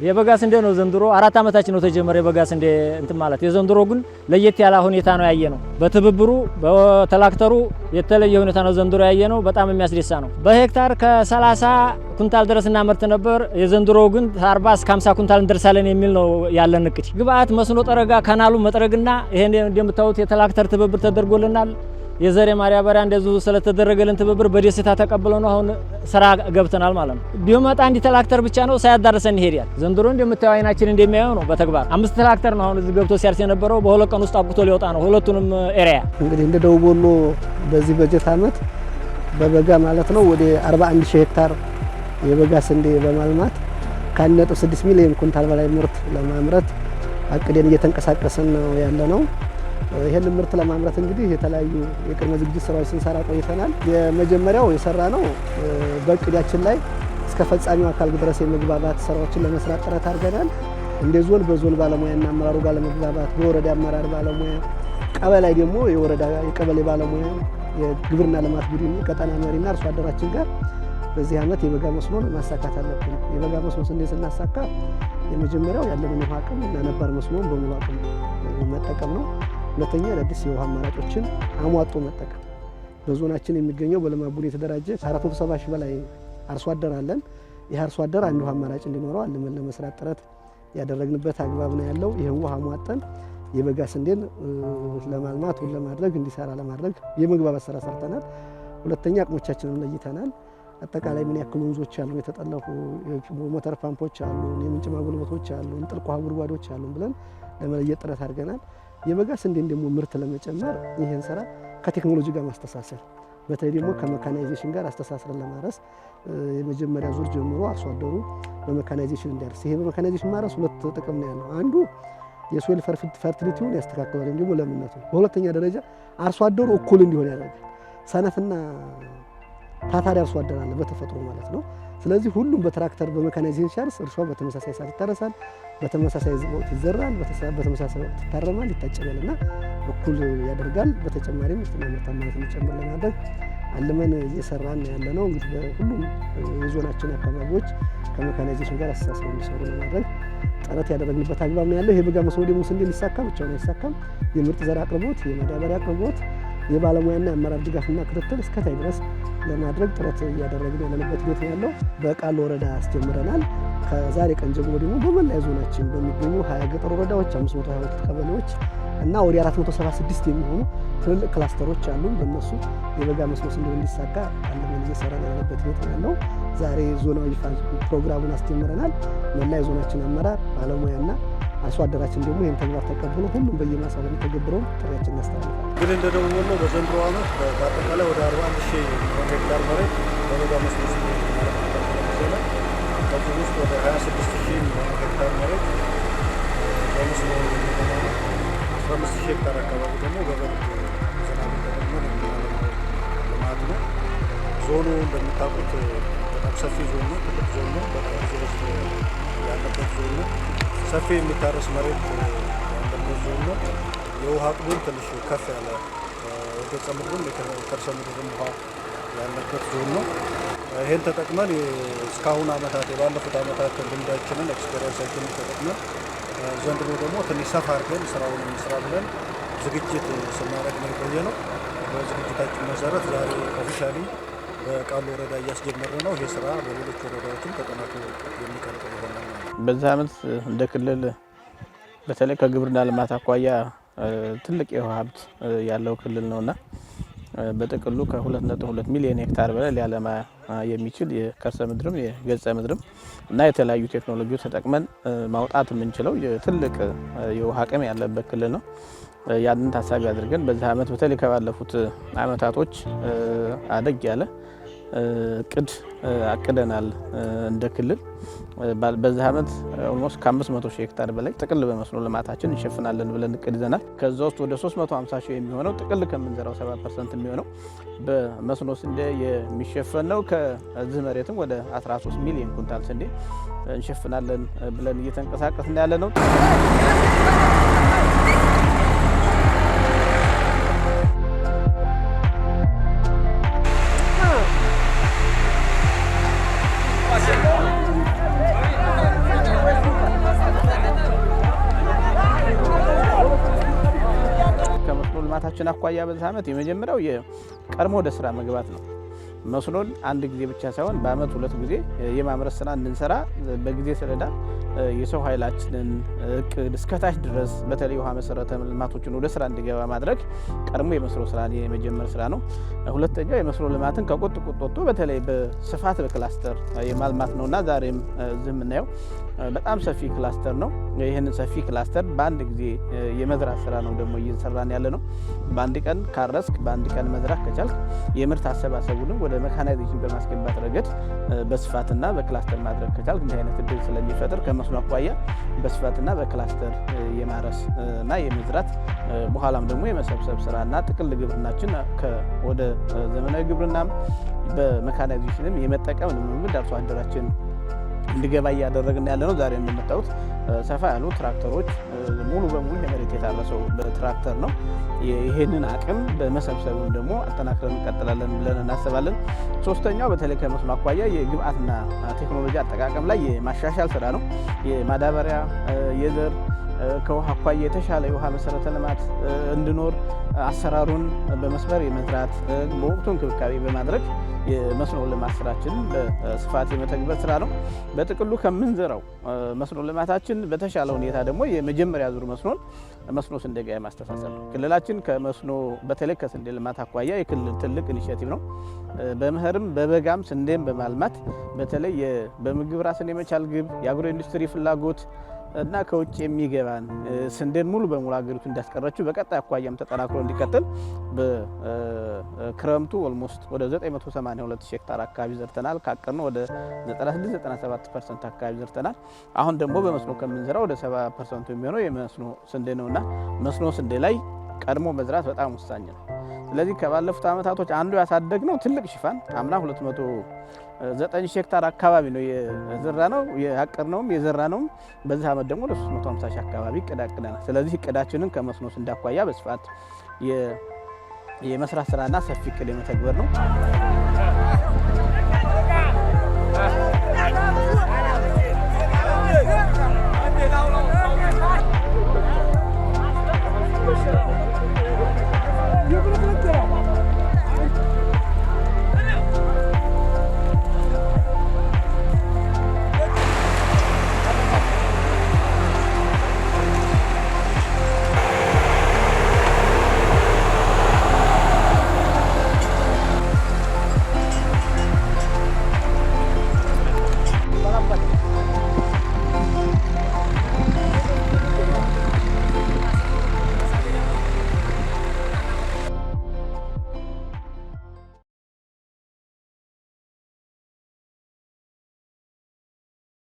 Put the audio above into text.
የበጋ ስንዴ ነው ዘንድሮ 4 አመታችን ነው ተጀመረ የበጋ ስንዴ እንትን ማለት የዘንድሮ ግን ለየት ያለ ሁኔታ ነው ያየነው በትብብሩ በትራክተሩ የተለየ ሁኔታ ነው ዘንድሮ ያየነው በጣም የሚያስደሳ ነው በሄክታር ከ30 ኩንታል ድረስ እናመርት ነበር የዘንድሮ ግን 40 እስከ 50 ኩንታል እንደርሳለን የሚል ነው ያለን እቅድ ግብአት መስኖ ጠረጋ ካናሉ መጥረግና ይሄን እንደምታዩት የትራክተር ትብብር ተደርጎልናል የዘሬ ማዳበሪያ እንደዚህ ስለተደረገልን ትብብር በደስታ ተቀበለው ነው አሁን ስራ ገብተናል ማለት ነው ቢመጣ አንድ ትራክተር ብቻ ነው ሳያዳርሰን ይሄዳል ዘንድሮ እንደምታዩ አይናችን እንደሚያየው ነው በተግባር 5 ትራክተር ነው አሁን እዚህ ገብቶ ሲያርስ የነበረው በሁለት ቀን ውስጥ አብቁቶ ሊወጣ ነው ሁለቱንም ኤሪያ እንግዲህ እንደ ደቡብ ወሎ በዚህ በጀት አመት በበጋ ማለት ነው ወደ 41000 ሄክታር የበጋ ስንዴ በማልማት ከ1.6 ሚሊዮን ኩንታል በላይ ምርት ለማምረት አቅደን እየተንቀሳቀስን ነው ያለነው ይሄን ምርት ለማምረት እንግዲህ የተለያዩ የቅድመ ዝግጅት ስራዎች ስንሰራ ቆይተናል የመጀመሪያው የሰራነው በእቅዳችን ላይ እስከ ፈጻሚው አካል ድረስ የመግባባት ስራዎችን ለመስራት ጥረት አድርገናል እንደ ዞን በዞን ባለሙያና አመራሩ ጋር ለመግባባት በወረዳ አመራር ባለሙያ ቀበሌ ደግሞ የወረዳ የቀበሌ ባለሙያ የግብርና ልማት ቡድን ቀጠና መሪና አርሶ አደራችን ጋር በዚህ አመት የበጋ መስኖን ማሳካት አለብን የበጋ መስኖ ስንዴ ስናሳካ የመጀመሪያው ያለንን ውሃ አቅም እና ነባር መስኖን በሙሉ አቅም መጠቀም ነው ሁለተኛ አዲስ የውሃ አማራጮችን አሟጦ መጠቀም በዞናችን የሚገኘው በልማት ቡድን የተደራጀ 470 ሺህ በላይ አርሶ አደር አለን ይህ አርሶ አደር አንድ ውሃ አማራጭ እንዲኖረው አልመን ለመስራት ጥረት ያደረግንበት አግባብ ነው ያለው ይሄን ውሃ አሟጠን የበጋ ስንዴን ለማልማት ሁሉ ለማድረግ እንዲሰራ ለማድረግ የመግባባት ስራ ሰርተናል ሁለተኛ አቅሞቻችንን ለይተናል አጠቃላይ ምን ያክል ወንዞች አሉ የተጠለፉ ሞተር ፓምፖች አሉ የምንጭ ማጉልበቶች አሉ ጥልቅ ውሃ ጉድጓዶች አሉ ብለን ለመለየት ጥረት አድርገናል የበጋ ስንዴን ደግሞ ምርት ለመጨመር ይሄን ስራ ከቴክኖሎጂ ጋር ማስተሳሰር በተለይ ደግሞ ከሜካናይዜሽን ጋር አስተሳስረን ለማረስ የመጀመሪያ ዙር ጀምሮ አርሶ አደሩ በሜካናይዜሽን እንዲያርስ ይሄ በሜካናይዜሽን ማረስ ሁለት ጥቅም ነው ያለው አንዱ የሶይል ፈርቲሊቲውን ያስተካክላል እንዲሁ ለምነቱ በሁለተኛ ደረጃ አርሶ አደሩ እኩል እንዲሆን ያደርጋል ሰነፍና ታታሪ አርሶ አደር አለ በተፈጥሮ ማለት ነው ስለዚህ ሁሉም በትራክተር በሜካናይዜሽን ሲያርስ እርሻው በተመሳሳይ ሰዓት ይታረሳል በተመሳሳይ ወቅት ይዘራል በተመሳሳይ ወቅት ይታረማል ይታጨዳልና እኩል ያደርጋል በተጨማሪም ምርታማነትን ጨምር ለማድረግ አለመን እየሰራን ያለነው እንግዲህ በሁሉም የዞናችን አካባቢዎች ከሜካናይዜሽን ጋር አስተሳስረው እንዲሰሩ ለማድረግ ጥረት ያደረግንበት አግባብ ነው ያለው የበጋ መስኖ ደግሞ ስንዴ ሊሳካ ብቻውን አይሳካም የምርጥ ዘር አቅርቦት የማዳበሪያ አቅርቦት የባለሙያና አመራር ድጋፍና ክትትል እስከታይ ድረስ ለማድረግ ጥረት እያደረግን ያለንበት ሂደት ያለው በቃል ወረዳ አስጀምረናል ከዛሬ ቀን ጀምሮ ደግሞ በመላ ዞናችን በሚገኙ 20 ገጠር ወረዳዎች 522 ቀበሌዎች እና ወደ 476 የሚሆኑ ትልልቅ ክላስተሮች አሉ በእነሱ የበጋ መስኖ ስንዴ እንዲሳካ አለምን እየሰራን ያለበት ሂደት ያለው ዛሬ ዞናዊ ፕሮግራሙን አስጀምረናል መላ ዞናችን አመራር ባለሙያና አርሶ አደራችን ደግሞ ይሄን ተግባር ተቀብሎ ሁሉም በየማሳው ለሚተገብረው ጥሪያችን እናስተላልፋለን ግን እንደ ደቡብ ወሎ በዘንድሮ ዓመት በአጠቃላይ ወደ 41000 ሄክታር መሬት በበጋ መስኖ ስንዴ ማለት ከዚህ ውስጥ ወደ 26000 ሄክታር መሬት በመስኖ የሚለማ 15000 ሄክታር አካባቢ ደግሞ በበልግ ዝናብ ተጠቅመን የሚለማው ልማት ነው ዞኑ እንደምታውቁት በጣም ሰፊ ዞን ነው ትልቅ ዞን ነው በጣም ብዙ ህዝብ ያለበት ዞን ነው ሰፊ የሚታረስ መሬት ያለበት ዞን ነው የውሃ አቅሙም ትንሽ ከፍ ያለ የገጸ ምድሩም የከርሰ ምድሩም ውሃ ያለበት ዞን ነው ይሄን ተጠቅመን እስካሁን አመታት የባለፉት አመታት ልምዳችንን ኤክስፔሪንሳችንን ተጠቅመን ዘንድሮ ደግሞ ትንሽ ሰፋ አድርገን ስራውን እንስራ ብለን ዝግጅት ስናደርግ ነው የቆየነው በዝግጅታችን መሰረት ዛሬ ኦፊሻሊ በቃሉ ወረዳ እያስጀመረ ነው ይሄ ስራ በሌሎች ወረዳዎችም ተጠናክሮ የሚቀጥል ይሆናል በዚህ አመት እንደ ክልል በተለይ ከግብርና ልማት አኳያ ትልቅ የውሃ ሀብት ያለው ክልል ነውና በጥቅሉ ከ2.2 ሚሊዮን ሄክታር በላይ ሊያለማ የሚችል የከርሰ ምድርም የገጸ ምድርም እና የተለያዩ ቴክኖሎጂዎች ተጠቅመን ማውጣት የምንችለው ትልቅ የውሃ አቅም ያለበት ክልል ነው ያንን ታሳቢ አድርገን በዚህ አመት በተለይ ከባለፉት አመታቶች አደግ ያለ እቅድ አቅደናል እንደ ክልል በዚህ አመት ኦልሞስት ከ500 ሺህ ሄክታር በላይ ጥቅል በመስኖ ልማታችን እንሸፍናለን ብለን እቅድ ይዘናል ከዛ ውስጥ ወደ 350 ሺህ የሚሆነው ጥቅል ከምንዘራው 70% የሚሆነው በመስኖ ስንዴ የሚሸፈነው ከዚህ መሬትም ወደ 13 ሚሊዮን ኩንታል ስንዴ እንሸፍናለን ብለን እየተንቀሳቀስን ያለ ነው ልማታችን አኳያ በዚህ ዓመት የመጀመሪያው የቀድሞ ወደ ስራ መግባት ነው። መስኖን አንድ ጊዜ ብቻ ሳይሆን በአመት 2 ጊዜ የማምረት ስራ እንድንሰራ በጊዜ ሰሌዳ የሰው ኃይላችንን እቅድ እስከታች ድረስ በተለይ ውሃ መሰረተ ልማቶችን ወደ ስራ እንዲገባ ማድረግ ቀድሞ የመስኖ ስራ የመጀመር ስራ ነው። ሁለተኛው የመስኖ ልማትን ከቁጥ ወጥቶ በተለይ በስፋት በክላስተር የማልማት ነውና ዛሬም እዚህ የምናየው በጣም ሰፊ ክላስተር ነው። ይህንን ሰፊ ክላስተር በአንድ ጊዜ የመዝራት ስራ ነው ደግሞ እየሰራን ያለ ነው። በአንድ ቀን ካረስክ በአንድ ቀን መዝራት ከቻልክ የምርት አሰባሰቡንም ወደ መካናይዜሽን በማስገባት ረገድ በስፋትና በክላስተር ማድረግ ከቻልክ እንዲህ አይነት እድል ስለሚፈጥር ከመስኖ አኳያ በስፋትና በክላስተር የማረስ እና የመዝራት በኋላም ደግሞ የመሰብሰብ ስራና ጥቅል ግብርናችን ወደ ዘመናዊ ግብርናም በመካናይዜሽንም የመጠቀም ልምምድ አርሶ አደራችን እንዲገባ እያደረግን ያለ ነው። ዛሬ እንደምታዩት ሰፋ ያሉ ትራክተሮች ሙሉ በሙሉ የመሬት የታረሰው በትራክተር ነው። ይሄንን አቅም በመሰብሰብም ደግሞ አጠናክረን እንቀጥላለን ብለን እናስባለን። ሶስተኛው በተለይ ከመስኖ አኳያ የግብአትና ቴክኖሎጂ አጠቃቀም ላይ የማሻሻል ስራ ነው። የማዳበሪያ የዘር ከውሃ አኳያ የተሻለ የውሃ መሰረተ ልማት እንዲኖር አሰራሩን በመስመር የመዝራት በወቅቱ እንክብካቤ በማድረግ የመስኖ ልማት ስራችን በስፋት የመተግበር ስራ ነው። በጥቅሉ ከምንዘራው መስኖ ልማታችን በተሻለ ሁኔታ ደግሞ የመጀመሪያ ዙር መስኖ ስንዴ ጋር የማስተሳሰር ነው። ክልላችን ከመስኖ በተለይ ከስንዴ ልማት አኳያ የክልል ትልቅ ኢኒሼቲቭ ነው። በመኸርም በበጋም ስንዴም በማልማት በተለይ በምግብ ራስን የመቻል ግብ የአግሮ ኢንዱስትሪ ፍላጎት እና ከውጭ የሚገባን ስንዴን ሙሉ በሙሉ ሀገሪቱ እንዳስቀረችው በቀጣይ አኳያም ተጠናክሮ እንዲቀጥል በክረምቱ ኦልሞስት ወደ 982 ሄክታር አካባቢ ዘርተናል። ካቀድነው ወደ 96-97% አካባቢ ዘርተናል። አሁን ደግሞ በመስኖ ከምንዘራው ወደ 70% የሚሆነው የመስኖ ስንዴ ነውና መስኖ ስንዴ ላይ ቀድሞ መዝራት በጣም ወሳኝ ነው። ስለዚህ ከባለፉት ዓመታቶች አንዱ ያሳደግነው ትልቅ ሽፋን አምና 209 ሄክታር አካባቢ ነው የዘራነው ያቀድነውም የዘራነውም። በዚህ ዓመት ደግሞ ወደ 350 አካባቢ እቅዳቅደናል። ስለዚህ እቅዳችንን ከመስኖ ስንዴ አኳያ በስፋት የመስራት ስራና ሰፊ እቅድ የመተግበር ነው።